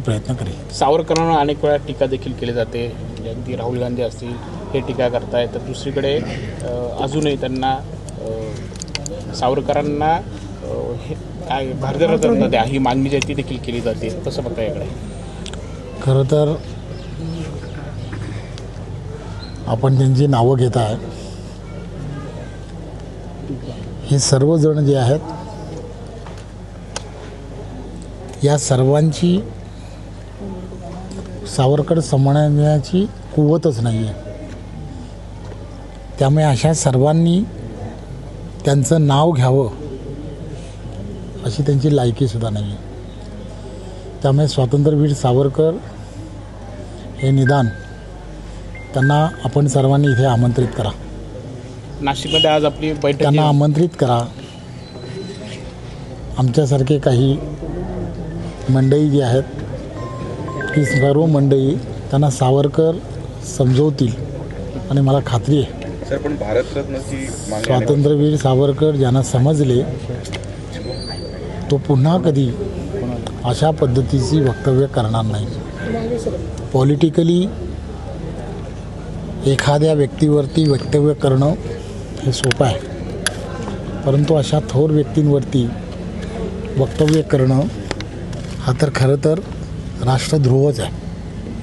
प्रयत्न करेल। सावरकरांना अनेक वेळा टीका देखील केली जाते, अगदी राहुल गांधी असतील हे टीका करतायत, तर दुसरीकडे अजूनही त्यांना सावरकरांना हे काय भारतरत्न द्या ही मागणी जी आहे ती देखील केली जाते, कसं बघता याकडे? खरं तर आपण त्यांची नावं घेत आहे, हे सर्वजण जे आहेत या सर्वांची सावरकर समजण्याची कुवतच नाही आहे। त्यामुळे अशा सर्वांनी त्यांचं नाव घ्यावं अशी त्यांची लायकीसुद्धा नाही आहे। त्यामुळे स्वातंत्र्यवीर सावरकर हे निदान त्यांना आपण सर्वांनी इथे आमंत्रित करा, नाशिकमध्ये आज आपली बैठक त्यांना आमंत्रित करा। आमच्यासारखे काही मंडळी जी आहेत ती सर्व मंडळी त्यांना सावरकर समजवतील आणि मला खात्री आहे सर पण भारतरत्नची स्वातंत्र्यवीर सावरकर ज्यांना समजले तो पुन्हा कधी अशा पद्धतीची वक्तव्य करणार नाही। पॉलिटिकली एखाद्या व्यक्तीवरती वक्तव्य करणं हे सोपं आहे, परंतु अशा थोर व्यक्तींवरती वक्तव्य करणं हा तर खरं तर राष्ट्रद्रोहच आहे।